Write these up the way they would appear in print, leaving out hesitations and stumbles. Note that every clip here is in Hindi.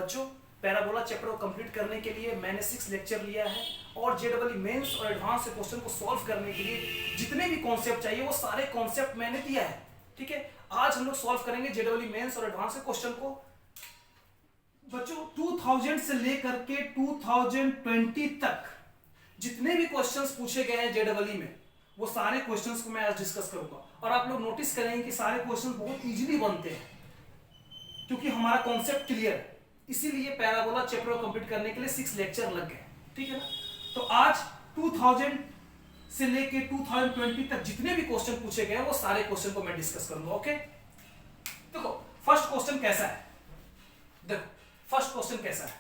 बच्चों पैराबोला चैप्टर को कंप्लीट करने के लिए मैंने 6 लेक्चर लिया है और जेडबलई मेंस और एडवांस क्वेश्चन को सॉल्व करने के लिए जितने भी कॉन्सेप्ट चाहिए वो सारे कॉन्सेप्ट मैंने दिया है। ठीक है, आज हम लोग सॉल्व करेंगे जेडबलई मेंस और एडवांस क्वेश्चन को। बच्चों 2000 से लेकर के 2020 तक जितने भी क्वेश्चंस पूछे गए हैं जेडबलई में वो सारे क्वेश्चंस को मैं आज डिस्कस करूंगा और आप लोग नोटिस करेंगे कि सारे क्वेश्चन बहुत इजीली बनते हैं क्योंकि हमारा कॉन्सेप्ट क्लियर है। इसीलिए पैराबोला चैप्टर को कंप्लीट करने के लिए 6 लेक्चर लग गए। ठीक है ना, तो आज 2000 से लेके 2020 तक जितने भी क्वेश्चन पूछे गए वो सारे क्वेश्चन को मैं डिस्कस करूंगा। ओके, देखो फर्स्ट क्वेश्चन कैसा है। देखो फर्स्ट क्वेश्चन कैसा है,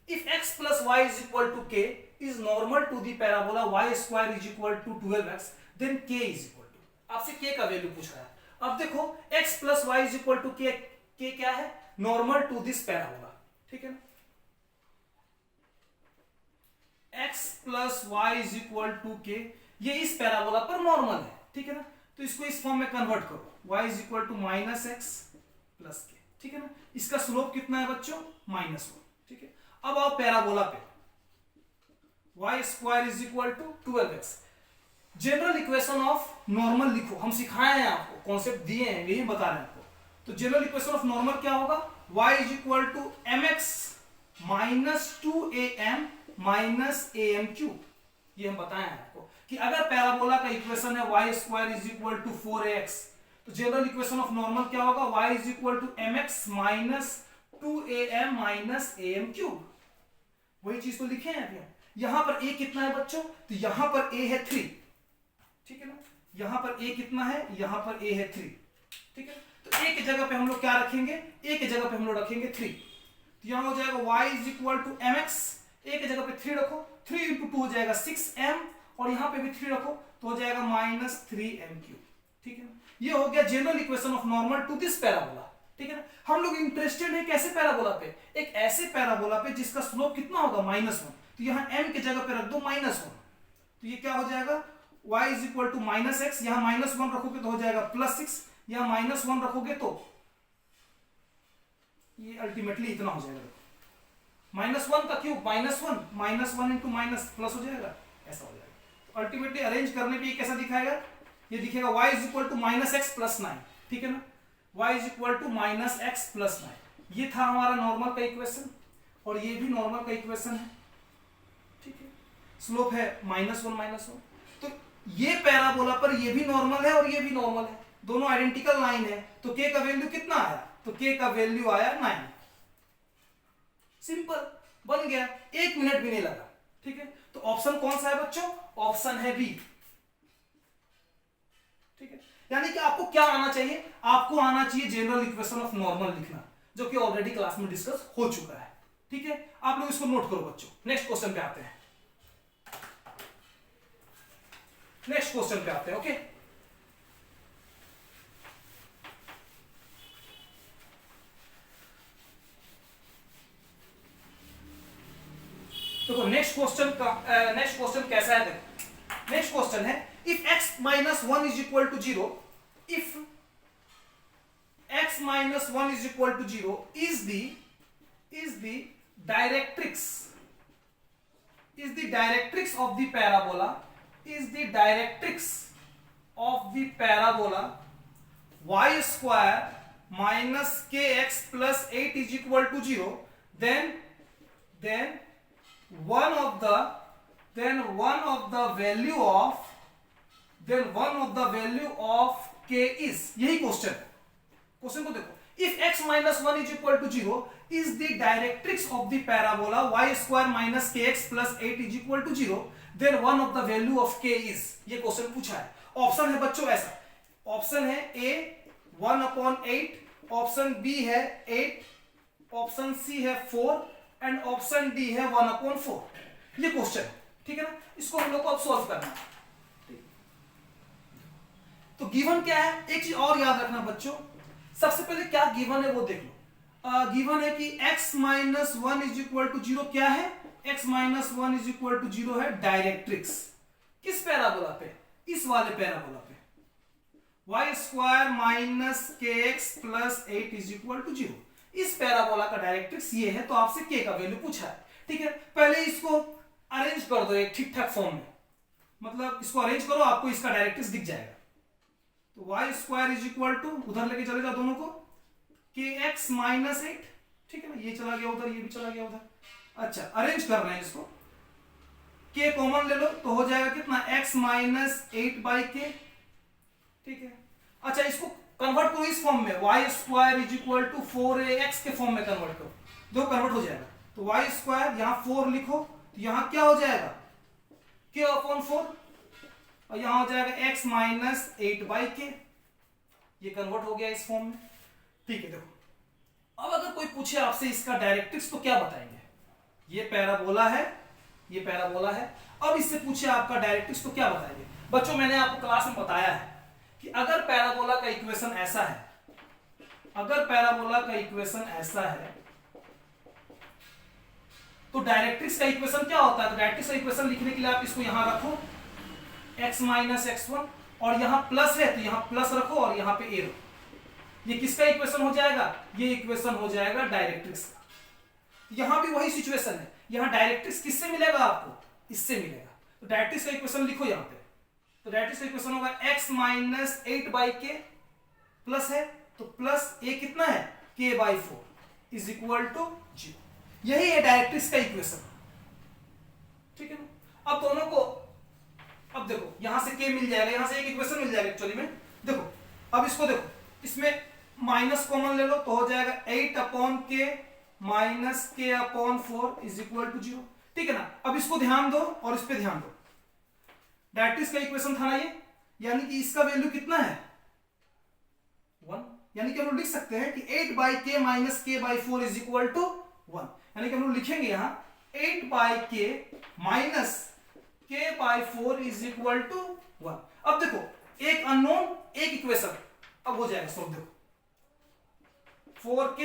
if x plus y is equal to k is normal to the parabola y square is equal to 12x then k is equal to, आपसे k का वैल्यू पूछ रहा है। अब देखो x plus y is equal to k, k क्या है, नॉर्मल टू दिस पैराबोला। ठीक है ना, x plus y is equal to k ये इस पैराबोला पर नॉर्मल है। ठीक है ना, तो इसको इस फॉर्म में कन्वर्ट करो, y is equal to -x plus k। ठीक है ना, इसका स्लोप कितना है बच्चों, -1। ठीक है, अब आओ पैराबोला पे, y square is equal to 12x। General equation of normal लिखो, हम सिखाए हैं आपको, कॉन्सेप्ट दिए हैं, यही बता रहे हैं आपको। तो जनरल इक्वेशन ऑफ नॉर्मल क्या होगा, y is equal to mx minus 2am minus am3। ये हम बताए हैं आपको कि अगर पैराबोला का इक्वेशन है y square is equal to 4ax तो जनरल इक्वेशन ऑफ नॉर्मल क्या होगा, y is equal to mx minus 2am minus am3। वही चीज तो लिखे हैं अभी। यहां पर a कितना है बच्चों, तो यहां पर a है 3। ठीक है ना, यहां पर a कितना है, यहां पर a है 3। ठीक है, तो a की जगह पे हम लोग क्या रखेंगे, a की जगह पे हम लोग रखेंगे 3। तो यहां हो जाएगा y is equal to mx, a की जगह पे 3 रखो, 3 इंटू 2 हो जाएगा 6m और यहां पे भी 3 रखो तो हो जाएगा माइनस 3m3। ठीक है ना, ये हो गया general equation of normal to this parabola. ठीक है ना, हम लोग इंटरेस्टेड है कैसे पैराबोला पे, एक ऐसे पैराबोला पे जिसका स्लोप कितना होगा, -1। तो यहां m की जगह पे रख दो -1, तो ये क्या हो जाएगा, y is equal to -x, यहां -1 रखोगे तो हो जाएगा +6, यहां -1 रखोगे तो ये अल्टीमेटली इतना हो जाएगा, -1 का क्यूब -1 इंटू माइनस प्लस हो जाएगा, ऐसा हो जाएगा। तो अल्टीमेटली अरेंज करने पे ये कैसा दिखाएगा, ये दिखेगा y is equal to -x + 9। ठीक है ना, y is equal to -x + 9। ये था हमारा नॉर्मल का इक्वेशन और ये भी नॉर्मल का इक्वेशन है। ठीक है, स्लोप है -1 तो ये पैराबोला पर ये भी नॉर्मल है और ये भी नॉर्मल है, दोनों आइडेंटिकल लाइन है। तो k का वैल्यू कितना आया, तो k का वैल्यू आया 9। सिंपल बन गया, 1 मिनट भी नहीं लगा। ठीक है, तो ऑप्शन कौन सा है बच्चों, ऑप्शन है बी। ठीक है, यानी कि आपको क्या आना चाहिए, आपको आना चाहिए जनरल इक्वेशन ऑफ नॉर्मल लिखना, जो कि ऑलरेडी क्लास में डिस्कस हो चुका है। ठीक है, आप लोग इसको नोट करो बच्चों। नेक्स्ट क्वेश्चन पे आते हैं, नेक्स्ट क्वेश्चन पे आते हैं। ओके, देखो नेक्स्ट क्वेश्चन कैसा है, देखो नेक्स्ट क्वेश्चन है, if x minus 1 is equal to 0, if x minus 1 is equal to 0 is the directrix of the parabola, y square minus kx plus 8 is equal to 0, then one of the value of k is, यही क्वेश्चन को देखो, if x minus 1 is equal to 0 is the directrix of the parabola y square minus kx plus 8 is equal to 0, then one of the value of k is, ये क्वेश्चन पूछा है। ऑप्शन है बच्चों ऐसा, ऑप्शन है a 1/8, ऑप्शन b है 8, ऑप्शन c है 4 एंड ऑप्शन डी है 1/4। ये क्वेश्चन है। ठीक है ना, इसको हम लोग को अब सॉल्व करना है। तो गिवन क्या है, एक चीज और याद रखना बच्चों, सबसे पहले क्या गिवन है वो देख लो। गिवन है कि x minus 1 is equal to 0 क्या है, x minus 1 is equal to 0 है डायरेक्ट्रिक्स। किस पैराबोला पे, इस वाले पैराबोला पे, y square minus kx plus 8 is equal to 0। इस पैराबोला का डायरेक्ट्रिक्स ये है, तो आपसे के का वैल्यू पूछा है, ठीक है। पहले इसको अरेंज कर दो एक ठीक ठाक फॉर्म में, मतलब इसको अरेंज करो, आपको इसका डायरेक्ट्रिक्स दिख जाएगा। तो y square is equal to, उधर लेके चले जाओ दोनों को, के एक्स माइनस 8, ठीक है ना, ये चला गया उधर, ये भी चला गया उधर। अच्छा, अरेंज कर रहे हैं इसको, के कॉमन ले लो तो हो जाएगा कितना, x माइनस 8/k, ठीक है। अच्छा, इसको कन्वर्ट करो इस फॉर्म में, y square is equal to 4ax के फॉर्म में कन्वर्ट करो, दो कन्वर्ट हो जाएगा। तो वाई स्क्वायर यहां 4 लिखो, तो यहां क्या हो जाएगा, k अपॉन 4, और यहां हो जाएगा x माइनस 8/k, ये कन्वर्ट हो गया इस फॉर्म में, ठीक है। देखो अब अगर कोई पूछे आपसे इसका डायरेक्ट्रिक्स तो क्या बताएंगे, ये पैराबोला है, ये पैराबोला है। अब इससे पूछे आपका डायरेक्ट्रिक्स तो क्या बताएंगे। बच्चों मैंने आपको क्लास में बताया है कि अगर पैराबोला का इक्वेशन ऐसा है, अगर पैराबोला का इक्वेशन ऐसा है तो डायरेक्ट्रिक्स का इक्वेशन क्या होता है। तो डायरेक्ट्रिक्स का इक्वेशन लिखने के लिए आप इसको यहां रखो, x माइनस x1, और यहां प्लस है तो यहां प्लस रखो और यहां पे a रखो। ये किसका इक्वेशन हो जाएगा, ये इक्वेशन हो जाएगा डायरेक्ट्रिक्स का। यहां भी वही सिचुएशन है, यहां डायरेक्ट्रिक्स किससे मिलेगा आपको, इससे मिलेगा। तो डायरेक्ट्रिक्स का इक्वेशन लिखो यहां पे, तो डायरेक्ट्रिक्स का इक्वेशन होगा x माइनस 8/k, प्लस है तो प्लस a कितना है, k/4 इज इक्वल टू 0। यही है डायरेक्ट्रिक्स का इक्वेशन, ठीक है ना। अब दोनों को, अब देखो यहां से k मिल जाएगा, यहां से एक इक्वेशन मिल जाएगा एक्चुअली में। देखो अब इसको देखो, इसमें माइनस कॉमन ले लो तो हो जाएगा 8/k minus k/4 is equal to 0, ठीक है ना। अब इसको ध्यान दो और इस पे ध्यान दो, डायरेक्ट्रिक्स का इक्वेशन था ना ये, यानी कि इसका वैल्यू कितना है 1, यानी कि हम लोग लिख सकते हैं कि 8/k minus k/4 is equal to 1, यानी कि हम लोग लिखेंगे यहां 8/k minus k/4 is equal to 1। अब देखो एक अननोन एक इक्वेशन, अब हो जाएगा सॉल्व। देखो 4k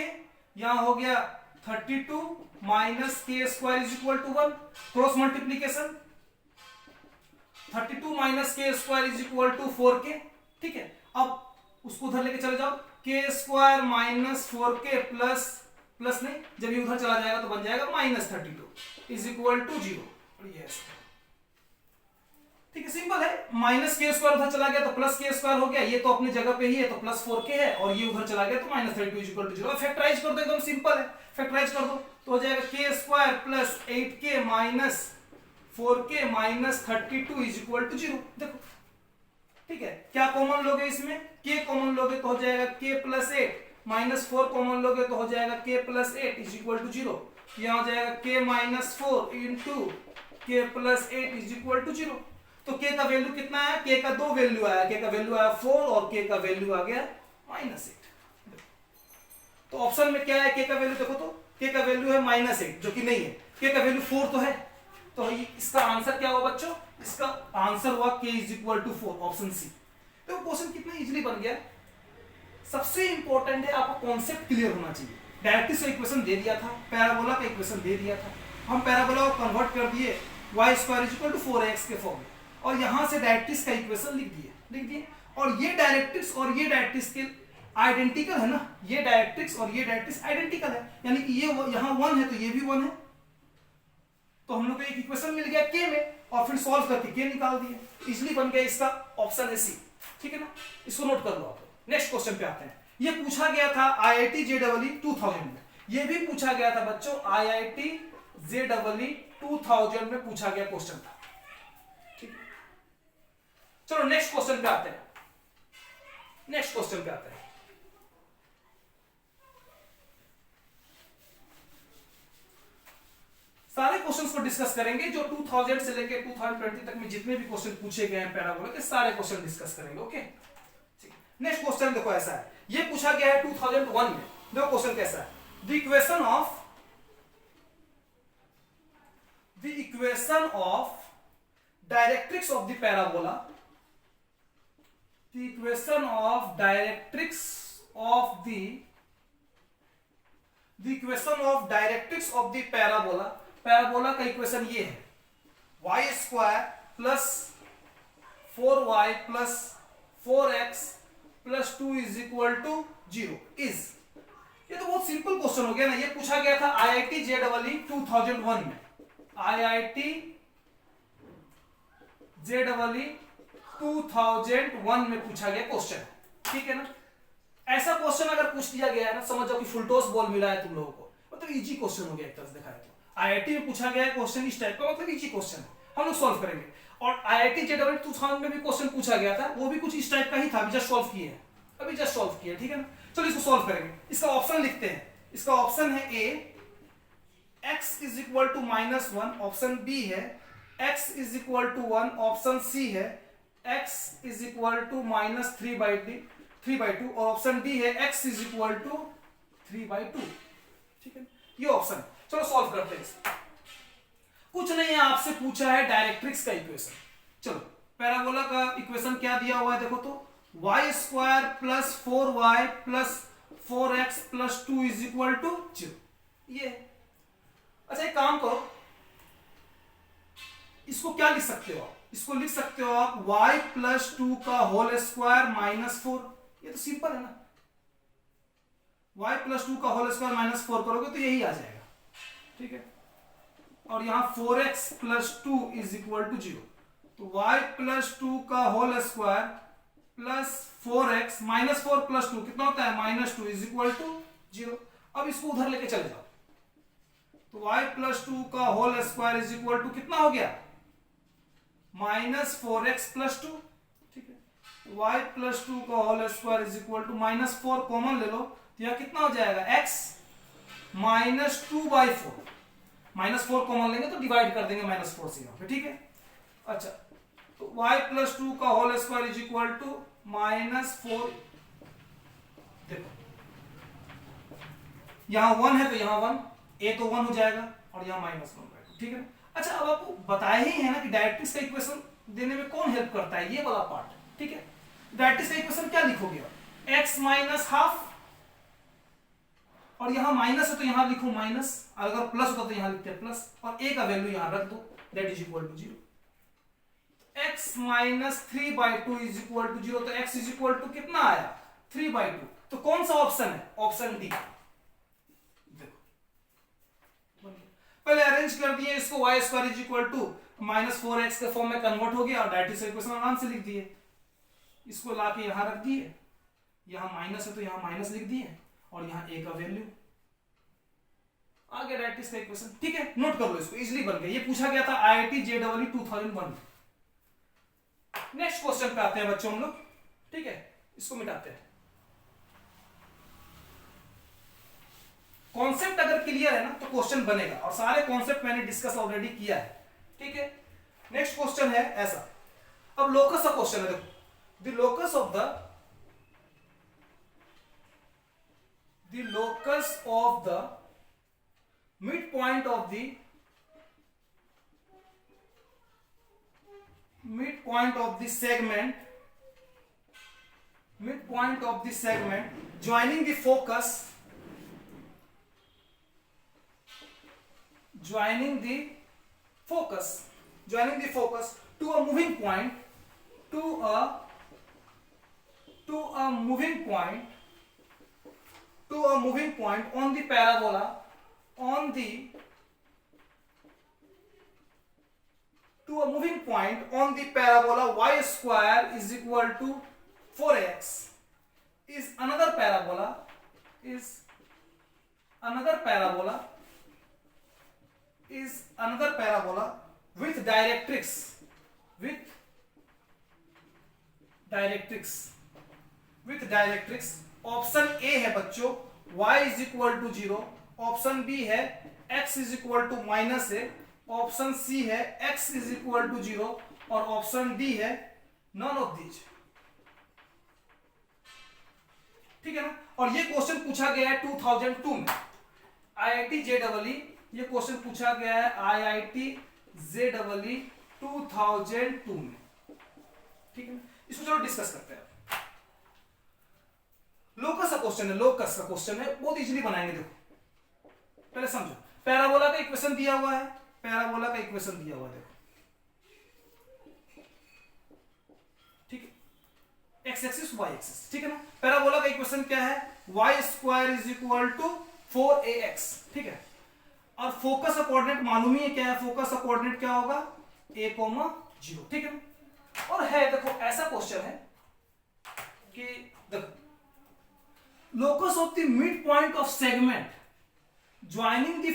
यहां हो गया 32 minus k square is equal to 1, cross multiplication 32 minus k square is equal to 4k, ठीक है। अब उसको उधर लेके चले जाओ, k square minus 4k plus, plus नहीं, जब ये उधर चला जाएगा तो बन जाएगा माइनस 32 इज इक्वल टू 0, और ये ठीक है, सिंपल है। माइनस k स्क्वायर उधर चला गया तो प्लस k स्क्वायर हो गया, ये तो अपने जगह पे ही है तो प्लस 4k है, और ये उधर चला गया तो minus 32 is equal to 0। Factorize कर दो, एकदम सिंपल है, फैक्टराइज कर दो तो हो जाएगा k square plus 8k minus 4k minus 32 is equal to 0। देखो ठीक है, क्या कॉमन लोगे इसमें, k कॉमन लोगे तो हो जाएगा k प्लस 8 माइनस 4 कॉमन लोगे तो हो जाएगा k plus 8 is equal to 0। यहां हो जाएगा k minus 4 into k plus 8 is equal to 0। तो k का वैल्यू कितना है, k का दो वैल्यू आया, k का वैल्यू आया 4 और k का वैल्यू आ गया माइनस 8। तो ऑप्शन में क्या है, k का वैल्यू देखो तो k का वैल्यू है माइनस 8 जो कि नहीं है, k का वैल्यू 4 तो है, तो इसका आंसर क्या हुआ बच्चों, इसका आंसर हुआ k is equal to 4, option C. तो क्वेश्चन कितना इजीली बन गया। सबसे इंपॉर्टेंट है आपको कॉन्सेप्ट क्लियर होना चाहिए। डायरेक्ट्रिक्स का इक्वेशन दे दिया था, पैराबोला का इक्वेशन दे दिया था, हम पैराबोला को कन्वर्ट कर दिए y square is equal to 4x के फॉर्म में, और यहां से डायरेक्ट्रिक्स का इक्वेशन लिख दिए। और ये डायरेक्ट्रिक्स और ये डायरेक्ट्रिक्स के आइडेंटिकल है ना, ये डायरेक्ट्रिक्स और ये डायरेक्ट्रिक्स आइडेंटिकल है, यानी कि ये यहां 1 है तो ये भी 1 है, तो हम लोग को एक इक्वेशन मिल गया k में, और फिर सॉल्व करके k निकाल दिए, इसलिए बन गया इसका ऑप्शन है सी, ठीक है ना। इसको नोट कर लो आप। नेक्स्ट क्वेश्चन पे आते हैं। ये पूछा गया था IIT JEE 2000 में, ये भी पूछा गया था बच्चों IIT JEE 2000 में पूछा गया क्वेश्चन था, ठीक है। चलो नेक्स्ट क्वेश्चन पे आते हैं, नेक्स्ट क्वेश्चन पे आते हैं। सारे क्वेश्चंस को डिस्कस करेंगे, जो 2000 से लेकर 2020 तक में जितने भी क्वेश्चन पूछे गए हैं पैराबोला के, सारे क्वेश्चन डिस्कस करेंगे, ओके। नेक्स्ट क्वेश्चन देखो ऐसा है, ये पूछा गया है 2001 में। देखो क्वेश्चन कैसा है, the equation of directrix of the parabola, the equation of directrix of the equation of directrix of the parabola, parabola का इक्वेशन ये है, y square plus 4y plus 4x plus 2 is equal to 0 is, ये तो बहुत बहुत सिंपल क्वेश्चन हो गया ना, ये पूछा गया था IIT JEE 2001 में, IIT JEE 2001 में पूछा गया क्वेश्चन, ठीक है ना। ऐसा क्वेश्चन अगर पूछ दिया गया है ना, समझ जाओ कि फुल टॉस बॉल मिला है तुम लोगों को, मतलब इजी क्वेश्चन हो गया एक तरह से देखा है तो। IIT में पूछा गया है क्वेश्चन इस टाइप का, मतलब इजी क्वेश्चन है, हम लोग सॉल्व करेंगे। और IIT JEE 2000 में भी क्वेश्चन पूछा गया था, वो भी कुछ इस टाइप का ही था, अभी जस्ट सॉल्व किए, अभी जस्ट सॉल्व किया, ठीक है ना। चलो इसको सॉल्व करेंगे। इसका ऑप्शन लिखते हैं, इसका ऑप्शन है A x is equal to -1, option B है x is equal to 1, option C है x इज इक्वल टू -3/2 और ऑप्शन डी है x इज इक्वल टू 3/2, ठीक है, ये ऑप्शन है। चलो सॉल्व करते हैं इसको। कुछ नहीं है, आपसे पूछा है डायरेक्ट्रिक्स का इक्वेशन। चलो पैराबोला का इक्वेशन क्या दिया हुआ है देखो तो, y² plus 4y plus 4x plus 2 is equal to 0, ये। अच्छा एक काम करो, इसको क्या लिख सकते हो आप, इसको लिख सकते हो आप y प्लस 2 का होल स्क्वायर माइनस 4, ये तो सिंपल है ना। y प्लस 2 का होल स्क्वायर माइनस 4 करोगे तो यही आ जाएगा, ठीक है। और यहां 4x plus 2 is equal to 0, तो y प्लस 2 का whole square plus 4x minus 4 plus 2 कितना होता है -2 इज इक्वल टू 0। अब इसको उधर लेके चले जाओ, तो y प्लस 2 का whole square is equal to कितना हो गया -4x प्लस 2, ठीक है। y प्लस 2 का whole square is equal to -4 common ले लो, तो यह कितना हो जाएगा x -2/4, -4 कॉमन लेंगे तो डिवाइड कर देंगे -4 से यहाँ पे, ठीक है। अच्छा तो y प्लस 2 का whole square is equal to -4, देखो यहां 1 है तो यहां 1, a तो 1 हो जाएगा और यहां -1/2, ठीक है ना। अच्छा अब आपको बताया ही है ना कि डायरेक्ट्रिक्स का इक्वेशन देने में कौन हेल्प करता है, ये वाला पार्ट, ठीक है। डायरेक्ट्रिक्स का इक्वेशन क्या लिखोगे आप, x माइनस हाफ, और यहां माइनस है तो यहां लिखो माइनस, अगर प्लस होता तो यहां लिखते हैं प्लस, और a का वैल्यू यहां रख दो, that is equal to 0। x minus 3/2 is equal to 0, तो x इज इक्वल टू कितना आया 3/2, तो कौन सा ऑप्शन है, ऑप्शन डी। देखो पहले अरेंज कर दिए इसको, y² is equal to -4x के फॉर्म में कन्वर्ट हो गया और डायरेक्ट्रिक्स इक्वेशन आराम से लिख दिए। इसको लाके यहां रख दिए, यहां माइनस है तो यहां माइनस लिख दिए और यहां a का वैल्यू आ गया डायरेक्ट्रिक्स का इक्वेशन, ठीक है। नोट कर लो इसको, इजीली बन गया, ये पूछा गया था IIT JEE 2001। नेक्स्ट क्वेश्चन पे आते हैं बच्चों हम लोग, ठीक है, इसको मिटाते हैं। कॉन्सेप्ट अगर क्लियर है ना तो क्वेश्चन बनेगा, और सारे कॉन्सेप्ट मैंने डिस्कस ऑलरेडी किया है, ठीक है। नेक्स्ट क्वेश्चन है ऐसा, अब लोकस का क्वेश्चन है, देखो the locus of the midpoint of the segment joining the focus to a moving point on the parabola y square is equal to 4x is another parabola with directrix option A है बच्चों y is equal to 0, option B है x is equal to -a, option C है x इज इक्वल टू 0 और ऑप्शन डी है नॉन ऑफ दीज, ठीक है ना। और ये क्वेश्चन पूछा गया है 2002 में IIT JEE, ये क्वेश्चन पूछा गया है IIT JEE 2002 में, ठीक है ना। इसको चलो डिस्कस करते हैं। लोकस का क्वेश्चन है, बहुत इजीली बनाएंगे। देखो पहले समझो, पैराबोला का इक्वेशन दिया हुआ है, देखो ठीक है, x एक्सिस y एक्सिस, ठीक है ना। पैराबोला का इक्वेशन क्या है, y² is equal to 4ax, ठीक है। और फोकस का कोऑर्डिनेट मालूम ही है क्या है, फोकस का कोऑर्डिनेट क्या होगा, a, 0, ठीक है। और है देखो ऐसा क्वेश्चन है कि देखो locus of the mid point of segment joining the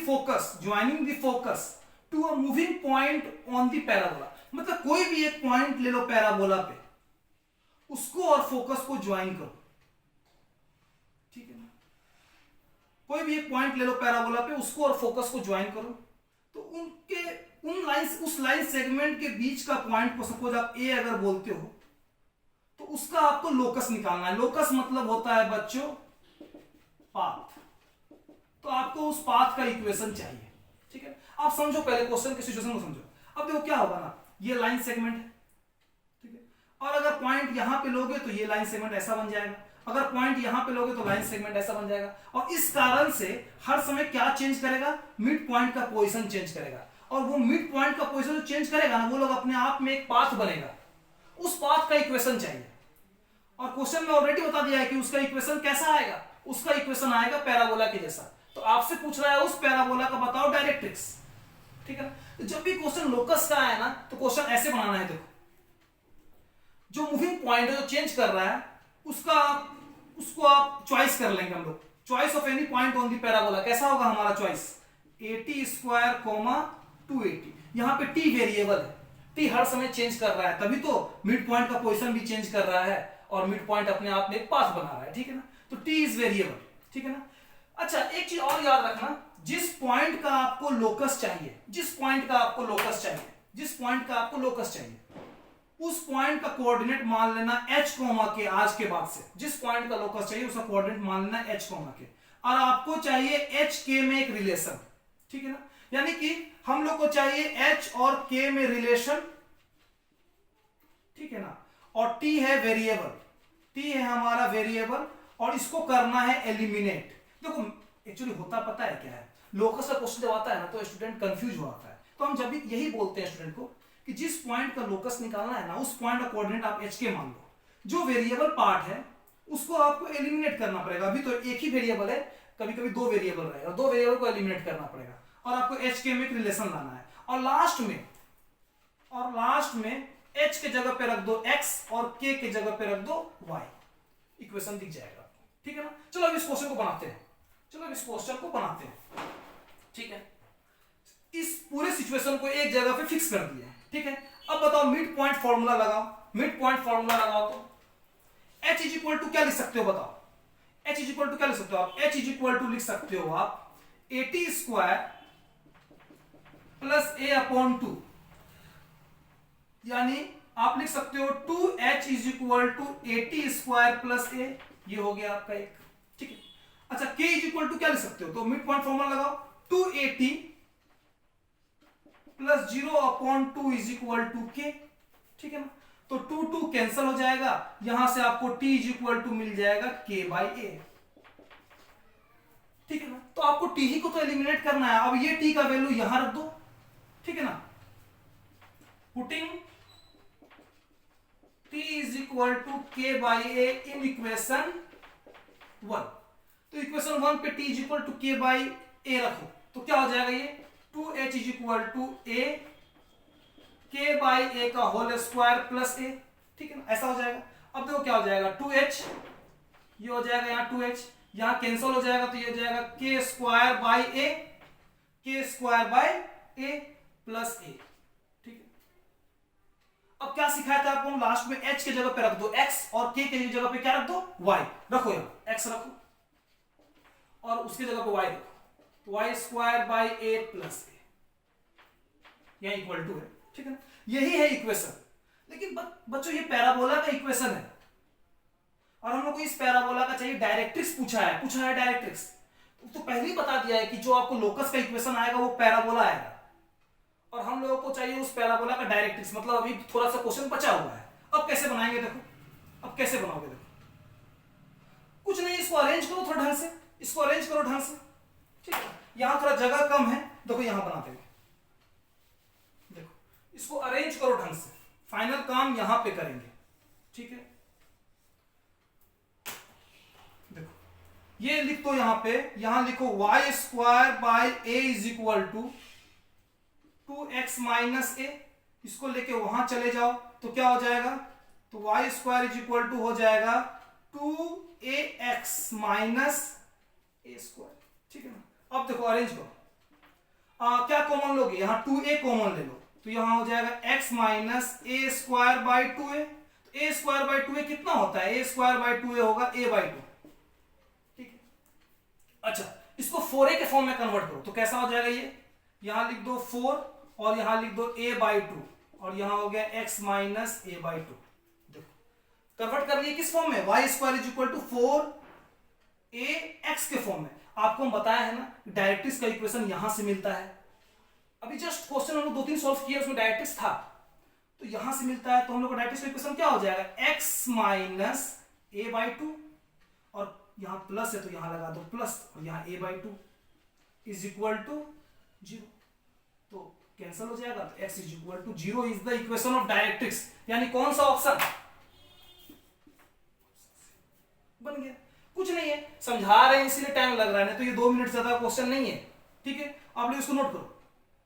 focus to a moving point on the parabola, मतलब कोई भी एक पॉइंट ले लो पैराबोला पे, उसको और फोकस को ज्वाइन करो, ठीक है ना। कोई भी एक पॉइंट ले लो पैराबोला पे, उसको और फोकस को ज्वाइन करो, तो उस लाइन सेगमेंट के बीच का पॉइंट को सपोज आप ए अगर बोलते हो, तो उसका आपको लोकस निकालना है। लोकस मतलब होता है बच्चों पाथ, तो आपको उस पाथ का इक्वेशन चाहिए, ठीक है। आप समझो पहले क्वेश्चन के सिचुएशन को समझो। अब देखो क्या होगा ना, ये लाइन सेगमेंट है, ठीक है, और अगर पॉइंट यहां पे लोगे तो ये लाइन सेगमेंट ऐसा बन जाएगा, अगर पॉइंट यहां पे लोगे तो लाइन सेगमेंट ऐसा बन जाएगा। और इस कारण से हर समय क्या चेंज करेगा, मिड पॉइंट का पोजीशन चेंज करेगा, और वो मिड पॉइंट का पोजीशन जो चेंज करेगा ना, वो लोग अपने आप में एक पाथ बनेगा, उस पाथ का इक्वेशन चाहिए। और क्वेश्चन में ऑलरेडी बता दिया है कि उसका इक्वेशन कैसा आएगा, उसका इक्वेशन आएगा पैराबोला के जैसा। तो आपसे पूछ रहा है उस पैराबोला का बताओ डायरेक्ट्रिक्स, ठीक है ना। तो जब भी क्वेश्चन लोकस का आया ना, तो क्वेश्चन ऐसे बनाना है। देखो जो मूविंग पॉइंट है, जो चेंज कर रहा है, उसको आप चॉइस कर लेंगे हम लोग। Choice of any point on the parabola कैसा होगा हमारा चॉइस, at², 280। यहां पे t वेरिएबल है, t हर समय चेंज कर रहा है, तभी तो मिड पॉइंट का पोजीशन भी चेंज कर रहा है, और मिड पॉइंट अपने आप में एक पाथ बना रहा है, ठीक है ना। तो t इज वेरिएबल, ठीक है ना। अच्छा एक चीज और याद रखना, जिस पॉइंट का आपको लोकस चाहिए, उस पॉइंट का कोऑर्डिनेट मान लेना h कोमा के, आज के बाद से जिस पॉइंट का लोकस चाहिए उसका कोऑर्डिनेट मान लेना h कोमा के, और आपको चाहिए h k में एक रिलेशन, ठीक है ना। यानी कि हम लोग को चाहिए h और k में रिलेशन, ठीक है ना। और t है वेरिएबल, t है हमारा वेरिएबल, और इसको करना है एलिमिनेट। देखो एक्चुअली होता पता है क्या है, लोकस का क्वेश्चन जब आता है ना तो स्टूडेंट कंफ्यूज हो जाता है। तो हम जब भी यही बोलते हैं स्टूडेंट को कि जिस पॉइंट का लोकस निकालना है ना, उस पॉइंट का कोऑर्डिनेट आप एच के मान लो, जो वेरिएबल पार्ट है उसको आपको एलिमिनेट करना पड़ेगा। अभी तो एक ही वेरिएबल है, कभी कभी दो वेरिएबल रहेगा, दो वेरिएबल को एलिमिनेट करना पड़ेगा, और आपको एच के में एक रिलेशन लाना है, और लास्ट में एच के जगह पे रख दो एक्स और के जगह पे रख दो वाई, इक्वेशन दिख जाएगा, ठीक है ना। चलो अब इस क्वेश्चन को बनाते हैं, ठीक है। इस पूरे सिचुएशन को एक जगह पे फिक्स कर दिया है, ठीक है। अब बताओ मिड पॉइंट फॉर्मूला लगाओ, तो h इज इक्वल टू क्या लिख सकते हो, बताओ h इज इक्वल टू क्या लिख सकते हो आप, h इज इक्वल टू लिख सकते हो आप at² प्लस a/2, यानी आप लिख सकते हो 2h is equal to at² plus a, ये हो गया आपका एक, ठीक है। अच्छा k इज इक्वल टू क्या लिख सकते हो, तो मिड पॉइंट फॉर्मूला लगाओ, 280 plus 0/2 is equal to k, ठीक है ना। तो 2 कैंसिल हो जाएगा, यहां से आपको t इज इक्वल टू मिल जाएगा k/a, ठीक है ना। तो आपको t ही को तो एलिमिनेट करना है। अब ये t का वैल्यू यहां रख दो, ठीक है ना। Putting t is equal to k/a in equation 1, तो इक्वेशन 1 पे t is equal to k/a रखो, तो क्या हो जाएगा, ये 2h is equal to a k/a का होल स्क्वायर प्लस a, ठीक है ना, ऐसा हो जाएगा। अब देखो क्या हो जाएगा, 2h ये हो जाएगा, यहाँ 2h यहाँ कैंसिल हो जाएगा, तो ये हो जाएगा k² प्लस a, ठीक है। अब क्या सिखाया था आपको, लास्ट में h के जगह पे रख दो x, और k के जगह पे क्या रख दो, y रखो, यहाँ x रखो और उसके जगह पे y रखो, y² प्लस a, यह इक्वल टू है, ठीक है ना। यही है इक्वेशन। लेकिन बच्चों ये पैराबोला का इक्वेशन है, और हम लोग को इस पैराबोला का चाहिए डायरेक्ट्रिक्स, पूछा है डायरेक्ट्रिक्स, तो पहले ही बता दिया है कि जो आपको लोकस का इक्वेशन आएगा वो पैराबोला आएगा, और हम लोगों को चाहिए उस पैराबोला का डायरेक्ट्रिक्स, मतलब अभी थोड़ा सा क्वेश्चन बचा हुआ है। अब कैसे बनाएंगे, देखो अब कैसे बनाओगे, देखो कुछ नहीं, इसको अरेंज करो थोड़ा ढंग से, ठीक है। यहां थोड़ा जगह कम है, देखो यहां बनाते हैं, देखो इसको अरेंज करो ढंग से, फाइनल काम यहां पे करेंगे, ठीक है। देखो ये लिख दो यहां पे, यहां लिखो y square by a is equal to 2x minus a. इसको लेके वहां चले जाओ तो क्या हो जाएगा, तो y square is equal to हो जाएगा 2ax माइनस ए स्क्वायर। ठीक है ना। अब देखो अरेंज करो, क्या कॉमन लोगे, यहां 2a कॉमन ले लो तो यहां हो जाएगा x minus A square by 2a। तो a स्क्वायर बाय 2a कितना होता है, a स्क्वायर बाय 2a होगा a बाय 2। ठीक है। अच्छा, इसको 4a के फॉर्म में कन्वर्ट करो तो कैसा हो जाएगा, ये यहां लिख दो 4 और यहां लिख दो a बाय 2 और यहां हो गया x माइनस a बाय 2। देखो कन्वर्ट कर लिए किस फॉर्म में, y square is equal to 4ax के फॉर्म में। आपको हम बताया है ना डायरेक्ट्रिक्स का इक्वेशन यहां से मिलता है। अभी जस्ट क्वेश्चन हम लोग 2-3 सॉल्व किए, उसमें डायरेक्ट्रिक्स था तो यहां से मिलता है। तो हम लोग का डायरेक्ट्रिक्स का इक्वेशन क्या हो जाएगा, x माइनस a बाय 2 और यहां प्लस है तो यहां लगा दो प्लस और यहां a by 2 is equal to 0। तो कैंसिल हो जाएगा, तो x is equal to 0 is the equation of directrix. यानी कौन सा ऑप्शन बन गया, कुछ नहीं है, समझा रहे हैं इसीलिए टाइम लग रहा है, तो ये 2 मिनट ज्यादा क्वेश्चन नहीं है। ठीक है, आप लोग इसको नोट करो,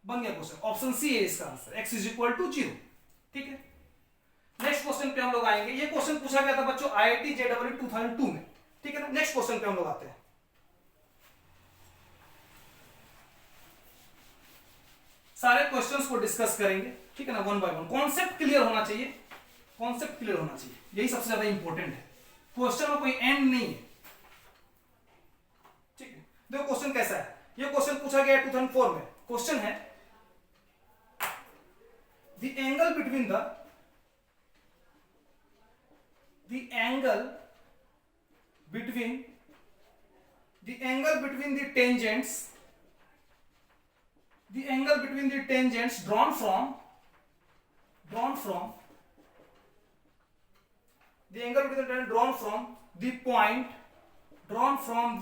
बन गया क्वेश्चन, ऑप्शन सी है इसका answer, x is equal to 0। ठीक है, नेक्स्ट क्वेश्चन पे हम लोग आएंगे। ये क्वेश्चन पूछा गया था बच्चों IIT JEE 2002 में। ठीक है ना, नेक्स्ट क्वेश्चन पे हम लोग आते हैं। सारे क्वेश्चंस को डिस्कस करेंगे। ठीक है ना, one by one. Concept clear होना चाहिए, कॉन्सेप्ट क्लियर होना चाहिए, यही सबसे ज्यादा इंपॉर्टेंट है। क्वेश्चन में कोई एंड नहीं है। ठीक है, देखो क्वेश्चन कैसा है। ये क्वेश्चन पूछा गया 2004 में। क्वेश्चन है the angle between the angle between the tangents drawn from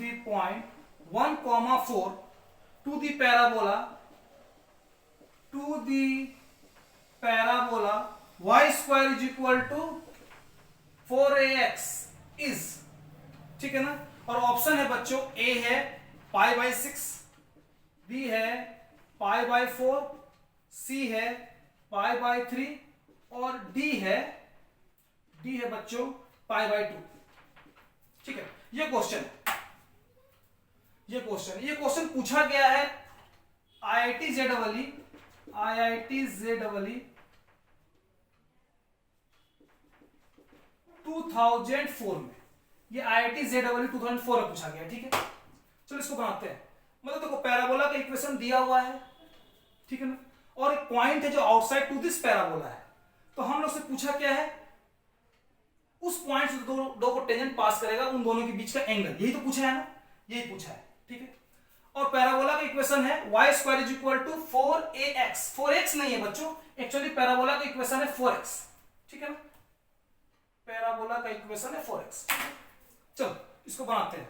the point 1, 4 to the parabola y square is equal to 4ax is। ठीक है ना, और ऑप्शन है बच्चों a है पाई बाय 6, b है पाई बाय 4, c है पाई बाय 3 और d है बच्चों पाई बाय 2। ठीक है, ये क्वेश्चन पूछा गया है IIT JEE 2004 में। ये IIT JEE 2004 में पूछा गया। ठीक है, चलो इसको बनाते हैं। मतलब देखो पैराबोला का इक्वेशन दिया हुआ है, ठीक है ना, और एक पॉइंट है जो आउटसाइड टू दिस पैराबोला है। तो हम लोग से पूछा क्या है, उस पॉइंट से दो को टेंजेंट पास करेगा, उन दोनों के बीच का एंगल, यही तो पूछा है ना, यही पूछा है। ठीक है, और पैराबोला का इक्वेशन है y square is equal to 4ax। 4x नहीं है बच्चों, एक्चुअली पैराबोला का इक्वेशन है 4x। ठीक है ना, पैराबोला का इक्वेशन है 4x। चलो इसको बनाते हैं।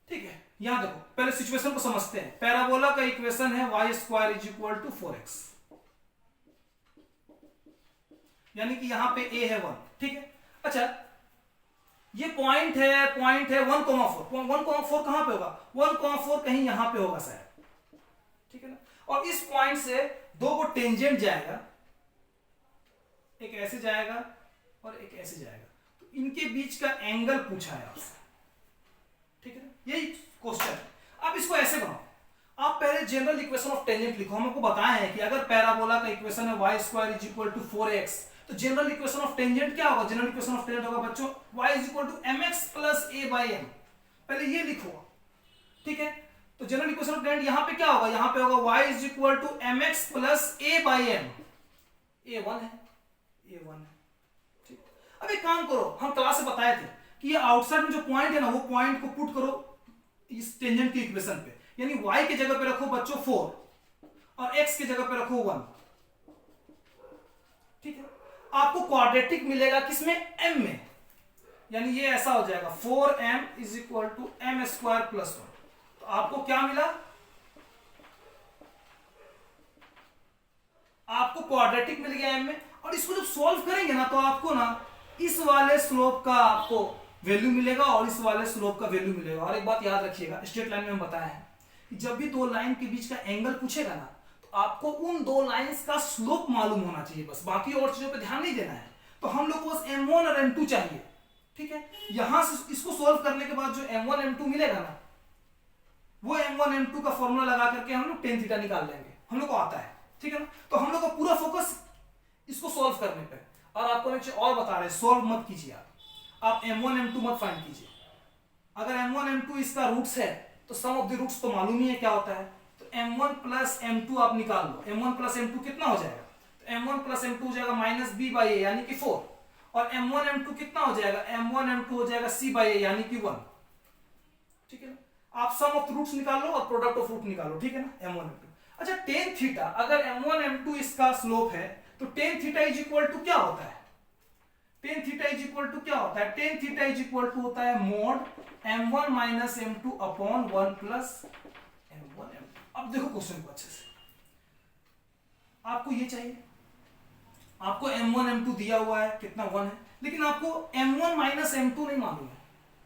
ठीक है, यहां देखो पहले सिचुएशन को समझते हैं। पैराबोला का इक्वेशन है y square is equal to 4x, यानी कि यहां पे a है 1। ठीक है, अच्छा ये पॉइंट है 1,4। 1,4 कहां पे होगा, 1,4 कहीं यहां पे होगा शायद। ठीक है ना, और इस पॉइंट से दो को टेंजेंट जाएगा, एक ऐसे जाएगा और एक ऐसे जाएगा, तो इनके बीच का एंगल पूछा है आपसे। ठीक है ना, यही क्वेश्चन है। अब इसको ऐसे बनाओ, आप पहले जनरल इक्वेशन ऑफ टेंजेंट लिखो। हम आपको बताया है कि अगर पैराबोला का इक्वेशन है y square is equal to 4x, तो जनरल इक्वेशन ऑफ टेंजेंट क्या होगा, जनरल इक्वेशन ऑफ टेंजेंट होगा बच्चों y is equal to mx plus a by m। पहले ये लिखो। ठीक है, तो जनरल इक्वेशन ऑफ टेंजेंट यहां पे क्या होगा, यहां पे होगा y is equal to mx plus a by m। a 1 है। ठीक, अब एक काम करो, हम क्लास में बताए थे कि ये आउटसाइड में जो पॉइंट है ना, वो पॉइंट को पुट करो इस टेंजेंट की इक्वेशन पे, यानी y की जगह पे रखो बच्चों 4 और x की जगह पे रखो 1। ठीक है, आपको क्वाड्रेटिक मिलेगा किसमें, m में, यानी ये ऐसा हो जाएगा 4m is equal to m square plus 1। तो आपको क्या मिला, आपको क्वाड्रेटिक मिल गया m में। और इसको जब सॉल्व करेंगे ना, तो आपको ना इस वाले स्लोप का आपको वैल्यू मिलेगा और इस वाले स्लोप का वैल्यू मिलेगा। और एक बात याद रखिएगा, स्ट्रेट लाइन में हम बताया है कि जब भी दो लाइन के बीच का एंगल पूछेगा ना, तो आपको उन दो लाइंस का स्लोप मालूम होना चाहिए, बस बाकी और चीजों पे ध्यान नहीं देना है। तो हम लोग को बस m1 और m2 चाहिए, ठीक है। यहां से इसको सोल्व करने के बाद जो m1 m2 मिलेगा ना, वो m1 m2 का फॉर्मूला लगा करके हम लोग टेन थीटा निकाल लेंगे, हम लोग को आता है, ठीक है ना। तो हम लोग का पूरा फोकस इसको सोल्व करने पे। और आपको नीचे और बता रहे, सोल्व मत कीजिए आप m1 m2 मत फाइंड कीजिए। अगर m1 m2 इसका रूट्स है तो सम ऑफ द रूट्स तो मालूम ही है क्या होता है। तो m1 प्लस m2 आप निकाल लो। m1 प्लस m2 कितना हो जाएगा, तो m1 प्लस m2 हो जाएगा माइनस b बाई a यानी कि 4, और m1 m2 कितना हो जाएगा, m1 m2 हो जाएगा c बाई a यानी कि 1, ठीक है ना। आप सम ऑफ द रूट्स निकाल लो और प्रोडक्ट ऑफ रूट निकालो, ठीक है ना, m1 m2। अच्छा, टेन थीटा, अगर m1 m2 इसका स्लोप है तो tan theta is equal to क्या होता है, tan theta is equal to क्या होता है, tan theta is equal to होता है mode m1 minus m2 upon 1 plus m1 m2। अब देखो क्वेश्चन को अच्छे से, आपको ये चाहिए, आपको m1 m2 दिया हुआ है कितना 1 है, लेकिन आपको m1 माइनस m2 नहीं मालूम है,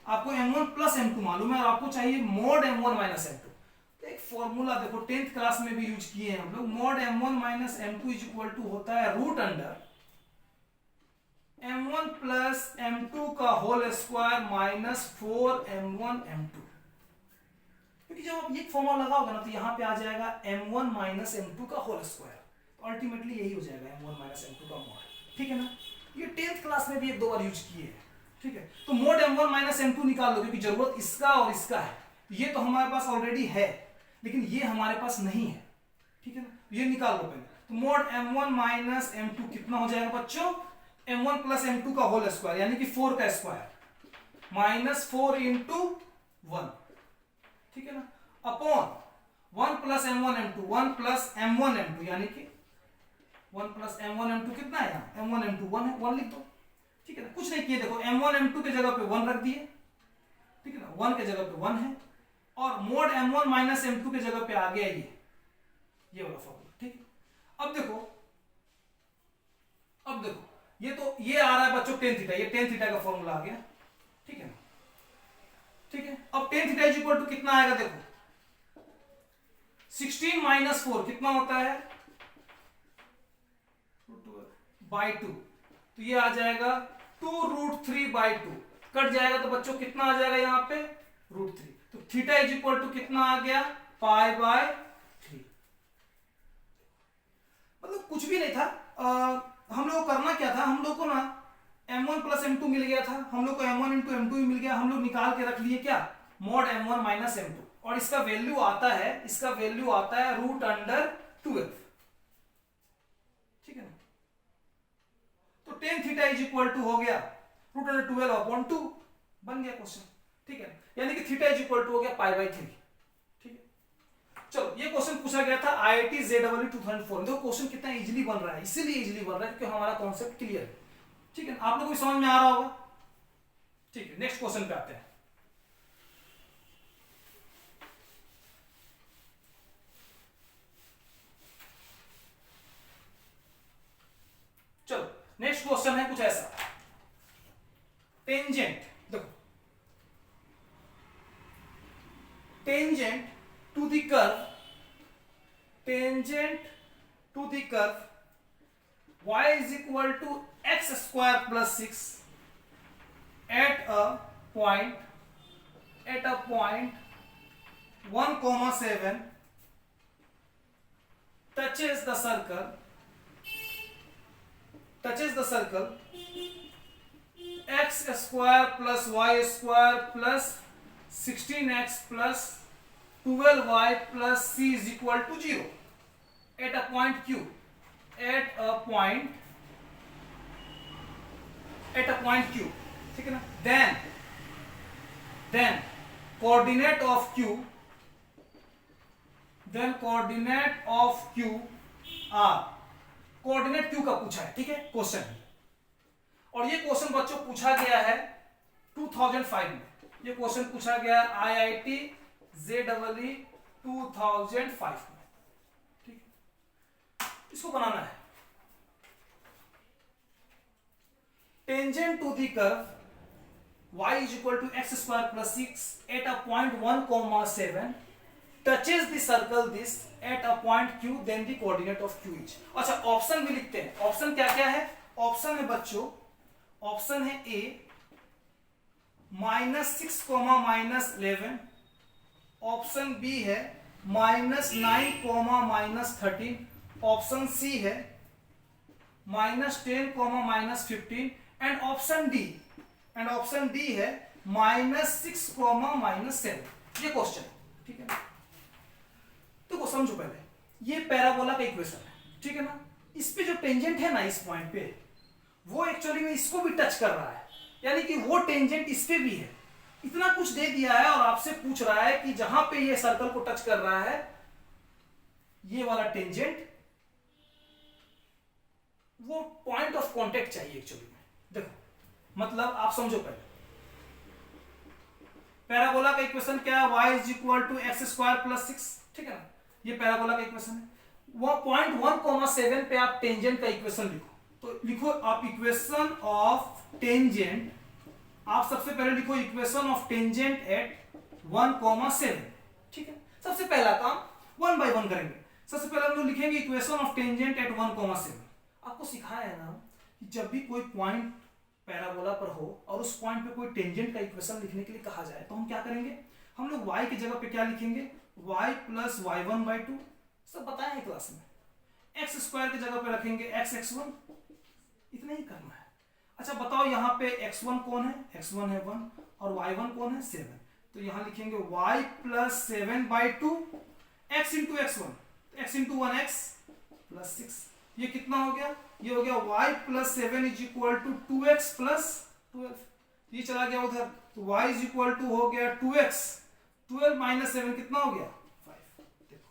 आपको m1 प्लस m2 मालूम है, और आपको चाहिए मोड m1 माइनस m2। तो एक फॉर्मूला देखो 10th क्लास में भी यूज किए हैं हम लोग, mod m1 minus m2 is equal to होता है root under m1 plus m2 का whole square minus 4m1 m2। क्योंकि जब आप ये फॉर्मूला लगाओगे ना, तो यहां पे आ जाएगा m1 माइनस m2 का होल स्क्वायर, तो अल्टीमेटली यही हो जाएगा m1 माइनस m2 का मोड, ठीक है ना। ये 10th क्लास में भी एक दो बार यूज किए हैं, ठीक है। तो मोड m1 माइनस m2 निकाल लो, क्योंकि जरूरत इसका और इसका है। ये तो हमारे पास ऑलरेडी है, लेकिन ये हमारे पास नहीं है, ठीक है ना। ये निकाल लो पहले। तो मोड m1 माइनस m2 कितना हो जाएगा बच्चों, m1 प्लस m2 का होल स्क्वायर यानी कि 4 का स्क्वायर माइनस 4 इंटू 1, ठीक है ना, upon 1 plus m1 m2, 1 plus m1 m2 यानी कि 1 प्लस m1 m2 कितना है, यहाँ m1 m2 1 है, 1 लिख दो, ठीक है ना। कुछ नहीं किए, देखो m1 m2 के जगह पे 1 रख दिए, ठीक है ना, 1 के जगह पे 1 है, और मोड m1 माइनस m2 के जगह पे आ गया ये वाला फॉर्मूला, ठीक है। अब देखो ये तो ये आ रहा है बच्चों टेन थीटा, ये टेन थीटा का फॉर्मूला आ गया, ठीक है ना, ठीक है। अब tan theta is equal to कितना आएगा, देखो 16 माइनस 4 कितना होता है, बाई 2, तो ये आ जाएगा 2 रूट 3 बाई 2, कट जाएगा तो बच्चों कितना आ जाएगा यहाँ पे रूट 3, तो थीटा इज इक्वल टू कितना आ गया पाई बाय 3। मतलब कुछ भी नहीं था, हम लोग को करना क्या था, हम लोग को ना m1 प्लस m2 मिल गया था, हम लोग को m1 इंटू m2 मिल गया, हम लोग निकाल के रख लिए क्या मोड m1 माइनस m2, और इसका वैल्यू आता है, इसका वैल्यू आता है रूट अंडर 12, ठीक है ना। तो tan theta is equal to हो गया रूट अंडर 12 अपॉन 2, बन गया क्वेश्चन, ठीक है, यानी कि थीटा इज इक्वल टू हो गया पाई बाई 3, ठीक है। चलो, ये क्वेश्चन पूछा गया था IIT JEE 2004। देखो क्वेश्चन कितना इजीली बन रहा है, इसीलिए इजीली बन रहा है क्योंकि हमारा कॉन्सेप्ट क्लियर है, ठीक है। आप लोगों को समझ में आ रहा होगा, ठीक है। नेक्स्ट क्वेश्चन पे आते हैं। चलो, नेक्स्ट क्वेश्चन है कुछ ऐसा, टेंजेंट, देखो tangent to the curve, tangent to the curve y is equal to x square plus 6 at a point 1,7 touches the circle x square plus y square plus 16x plus 12y plus c is equal to 0 at a point q, ठीक है ना। then coordinate of q r, coordinate q का पूछा है, ठीक है, क्वेश्चन। और ये क्वेश्चन बच्चों पूछा गया है 2005 में, ये क्वेश्चन पूछा गया IIT JEE 2005 में, ठीक, इसको बनाना है। Tangent to the curve y is equal to x square plus 6 at a point 1 comma 7 touches the circle this at a point q then the coordinate of q is। अच्छा ऑप्शन भी लिखते हैं। ऑप्शन क्या क्या है? ऑप्शन है बच्चों, ऑप्शन है ए -6 कोमा -11, ऑप्शन बी है -9 कोमा -13, ऑप्शन सी है -10 कोमा -15 एंड ऑप्शन डी है -6 कोमा -7। ये क्वेश्चन है, ठीक है ना? तो समझो पहले, ये पैराबोला का इक्वेशन है, ठीक है ना? इस पे जो टेंजेंट है ना इस पॉइंट पे, वो एक्चुअली में इसको भी टच कर रहा है, यानी कि वो टेंजेंट इस पे भी है। इतना कुछ दे दिया है और आपसे पूछ रहा है कि जहां पे ये सर्कल को टच कर रहा है ये वाला टेंजेंट, वो पॉइंट ऑफ कांटेक्ट चाहिए एक्चुअली में। देखो मतलब आप समझो पहले, पैराबोला का इक्वेशन क्या है? y is equal to x square plus 6, ठीक है ना? ये पैराबोला का इक्वेशन है। वो पॉइंट 1,7 पे आप टेंजेंट का इक्वेशन लिखो, तो लिखो आप इक्वेशन ऑफ टेंजेंट। आप सबसे पहले लिखो इक्वेशन ऑफ टेंजेंट एट 1,7, ठीक है? सबसे पहला काम 1 बाय 1 करेंगे। सबसे पहले हम लोग लिखेंगे इक्वेशन ऑफ टेंजेंट एट 1,7। आपको सिखाया है ना कि जब भी कोई पॉइंट पैराबोला पर हो और उस पॉइंट पे कोई टेंजेंट का इक्वेशन लिखने के लिए कहा जाए तो हम क्या करेंगे? हम लोग y की जगह पे क्या लिखेंगे? y प्लस y1/2, सब बताया है क्लास में। एक्स स्क्वायर की जगह पे रखेंगे x(x1), इतना ही करना है। अच्छा बताओ यहाँ पे x1 कौन है? x1 है 1 और y1 कौन है 7, तो यहाँ लिखेंगे y plus 7/2 x into x1, x into 1x plus 6। ये कितना हो गया? ये हो गया y plus 7 is equal to 2x plus 12। ये चला गया उधर, तो y इज इक्वल टू हो गया 2x, 12 माइनस 7 कितना हो गया? 5। देखो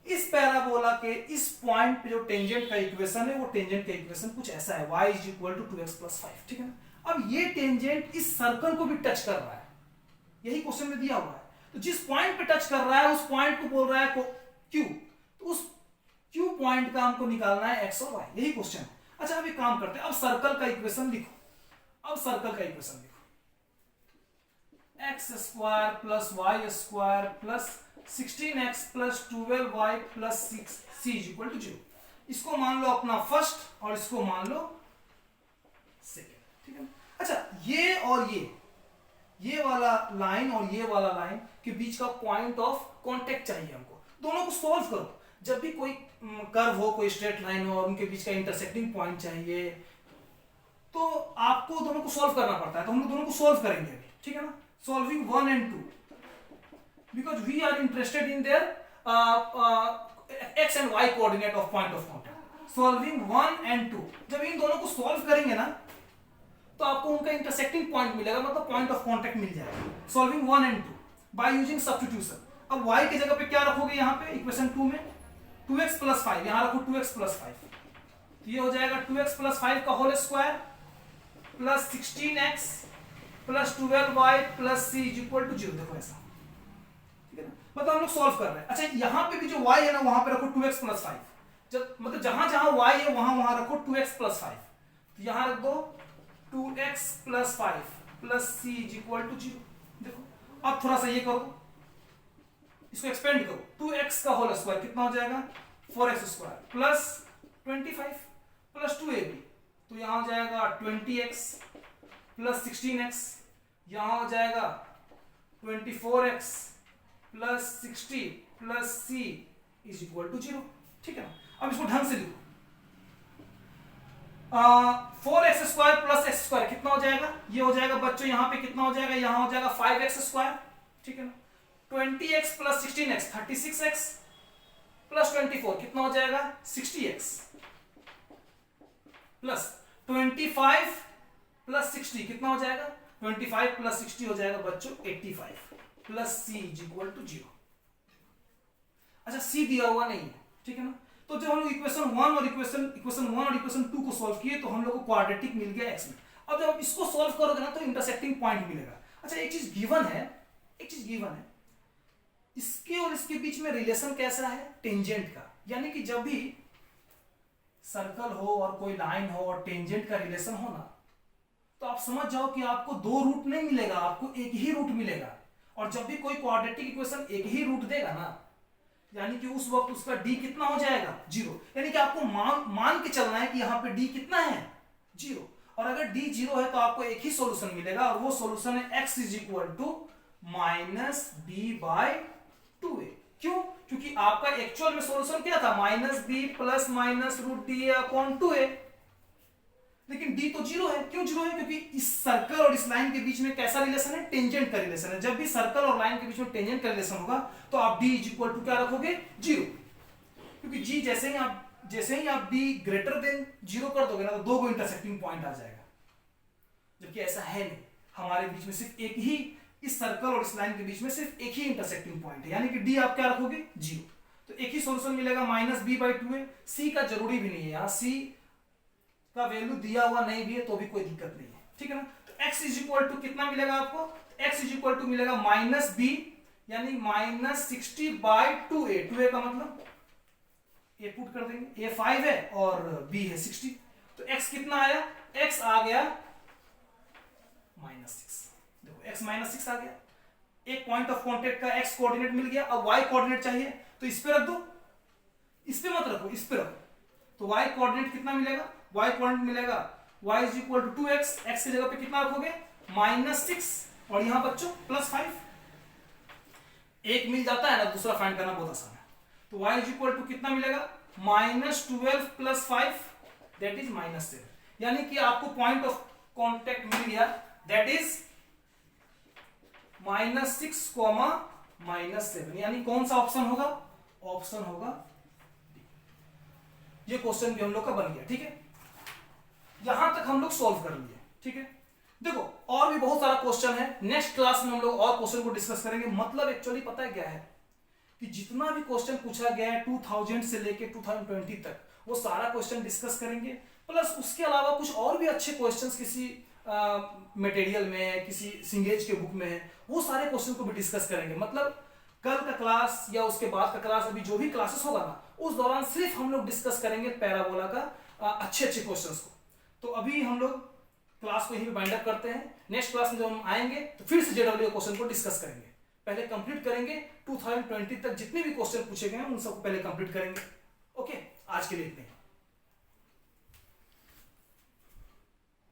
इस पैराबोला के इस पॉइंट पे जो टेंजेंट का इक्वेशन है वो टेंजेंट का इक्वेशन कुछ ऐसा है, y is equal to 2x plus 5, ठीक है ना? अब ये टेंजेंट इस सर्कल को भी टच कर रहा है, यही क्वेश्चन में दिया हुआ है। तो जिस पॉइंट पे टच कर रहा है उस पॉइंट को बोल रहा है Q, तो उस Q पॉइंट का हमको निकालना है x और y, यही क्वेश्चन है। अच्छा अब एक काम करते हैं, अब सर्कल का इक्वेशन लिखो। अब सर्कल का इक्वेशन लिखो, x square plus y square plus 16x plus 12y plus 6c is equal to 0। इसको मान लो अपना फर्स्ट और इसको मान लो सेकेंड, ठीक है ना? अच्छा ये और ये वाला लाइन और ये वाला लाइन के बीच का पॉइंट ऑफ कांटेक्ट चाहिए हमको। दोनों को सॉल्व करो। जब भी कोई कर्व हो, कोई स्ट्रेट लाइन हो और उनके बीच का इंटरसेक्टिंग पॉइंट चाहिए तो आपको दोनों को सॉल्व करना पड़ता है। तो हम लोग दोनों को सॉल्व करेंगे अभी, ठीक है ना? Solving 1 and 2 because we are interested in their x and y coordinate of point of contact. Solving 1 and 2, जब इन दोनों को सॉल्व करेंगे ना तो आपको उनका इंटरसेक्टिंग पॉइंट मिलेगा, मतलब पॉइंट ऑफ कांटेक्ट मिल जाएगा। Solving 1 and 2 by using substitution. अब y की जगह पे क्या रखोगे? यहाँ पे इक्वेशन 2 में 2x प्लस 5, यहाँ रखो 2x प्लस 5, तो ये हो जाएगा 2x प्लस 5 का whole square plus 16x plus 12y plus c is equal to 0। देखो ऐसा, ठीक है ना? मतलब हम लोग सॉल्व कर रहे हैं। अच्छा यहाँ पे भी जो y है ना वहां पे रखो 2x प्लस 5, जब मतलब जहां जहां y है वहां रखो 2x प्लस 5, तो यहां रख दो 2x plus 5 plus c is equal to 0। देखो अब थोड़ा सा ये करो, इसको एक्सपेंड करो, 2x का होल स्क्वायर कितना हो जाएगा? 4x square plus 25 plus 2ab, तो यहां हो जाएगा 20x प्लस 16x, यहां हो जाएगा 24x plus 60 plus c is equal to 0, ठीक है ना? अब इसको ढंग से लिखो, 4x square plus x square कितना हो जाएगा? ये हो जाएगा बच्चों यहाँ पे कितना हो जाएगा? यहाँ हो जाएगा 5x स्क्वायर, ठीक है ना? 20x plus 16x 36x plus 24 कितना हो जाएगा? 60x प्लस 25 प्लस 60 कितना हो जाएगा? 25 प्लस 60 हो जाएगा बच्चों 85 plus c is equal to 0। अच्छा c दिया हुआ नहीं है, ठीक है ना? तो जब हम लोग इक्वेशन 1 और इक्वेशन 2 को सॉल्व किए तो हम लोग को क्वाड्रेटिक मिल गया x में। अब जब आप इसको सॉल्व करोगे ना तो इंटरसेक्टिंग पॉइंट मिलेगा। अच्छा एक चीज गिवन है, इसके और इसके बीच में रिलेशन कैसा है? टेंजेंट का, यानी कि जब भी सर्कल हो और कोई लाइन हो और टेंजेंट का रिलेशन हो ना तो आप समझ जाओ कि आपको दो रूट नहीं मिलेगा, आपको एक ही रूट मिलेगा। और जब भी कोई क्वाड्रेटिक इक्वेशन एक ही रूट देगा ना, यानी कि उस वक्त उसका डी कितना हो जाएगा, 0। यानी कि आपको मान के चलना है कि यहाँ पे डी कितना है, 0। और अगर डी 0 है तो आपको एक ही सॉल्यूशन मिलेगा, और वो सॉल्यूशन है x is equal to minus b by 2a। क्यों? क्योंकि आपका एक्चुअल में सॉल्यूशन क्या था, minus b plus minus root d upon 2a, लेकिन d तो 0 है। क्यों 0 है? क्योंकि इस सर्कल और इस लाइन के बीच में कैसा रिलेशन है, टेंजेंट का रिलेशन है। जब भी सर्कल और लाइन के बीच में टेंजेंट का रिलेशन होगा तो आप d इज इक्वल टू क्या रखोगे, 0। क्योंकि g जैसे ही आप d ग्रेटर देन 0 कर दोगे ना, तो दो इंटरसेक्टिंग पॉइंट आ जाएगा, जबकि ऐसा है नहीं। हमारे बीच में सिर्फ एक ही, इस सर्कल और इस लाइन के बीच में सिर्फ एक ही इंटरसेक्टिंग पॉइंट है, यानी कि d आप क्या रखोगे, 0। तो एक ही सॉल्यूशन मिलेगा, minus b by 2a। c का जरूरी भी नहीं है, यहाँ c का वैल्यू दिया हुआ नहीं भी है तो भी कोई दिक्कत नहीं है, ठीक है ना। तो x इज इक्वल टू कितना मिलेगा आपको, x इज इक्वल टू मिलेगा माइनस बी, यानी माइनस 60 बाई 2a। 2a का मतलब a पुट कर देंगे, a 5 है और b है 60, तो x कितना आया, x आ गया माइनस 6। देखो x माइनस 6 आ गया, एक पॉइंट ऑफ कांटेक्ट का x कोऑर्डिनेट मिल गया। अब y कोऑर्डिनेट चाहिए तो इस पे रख दो, इस पे मत रखो, इस पे रखो। तो y कोऑर्डिनेट कितना मिलेगा, y कोऑर्डिनेट मिलेगा y is equal to 2x, x की जगह पे कितना रखोगे, माइनस 6, और यहां बच्चों प्लस 5। एक मिल जाता है ना, दूसरा फाइंड करना बहुत आसान है। तो y इज इक्वल टू कितना मिलेगा, minus 12 plus 5 that is minus 7। यानी कि आपको पॉइंट ऑफ कांटेक्ट मिल गया, that is minus 6 comma minus 7। यानी कौन सा ऑप्शन होगा, ऑप्शन होगा डी। ये क्वेश्चन भी हम लोग का बन गया, ठीक है। यहां तक हम लोग सॉल्व कर लिए, ठीक है। देखो और भी बहुत सारा क्वेश्चन है, नेक्स्ट क्लास में हम लोग और क्वेश्चन को डिस्कस करेंगे। मतलब एक्चुअली पता है क्या है कि जितना भी क्वेश्चन पूछा गया है 2000 से लेके 2020 तक, वो सारा क्वेश्चन डिस्कस करेंगे। प्लस उसके अलावा कुछ और भी अच्छे क्वेश्चंस किसी मटेरियल में, किसी सिंगेज के बुक में है, वो सारे क्वेश्चन को भी डिस्कस करेंगे। मतलब कल का क्लास या उसके बाद का क्लास, अभी जो भी क्लासेस होगा ना, उस दौरान सिर्फ हम लोग डिस्कस करेंगे पैराबोला का अच्छे अच्छे क्वेश्चंस को। तो अभी हम लोग क्लास को यहीं पे बाइंड अप करते हैं। नेक्स्ट क्लास में जब हम आएंगे तो फिर से जेडब्ल्यू क्वेश्चन को डिस्कस करेंगे। पहले कंप्लीट करेंगे 2020 तक जितने भी क्वेश्चन पूछे गए हैं उन सबको पहले कंप्लीट करेंगे। ओके, आज के लिए इतने।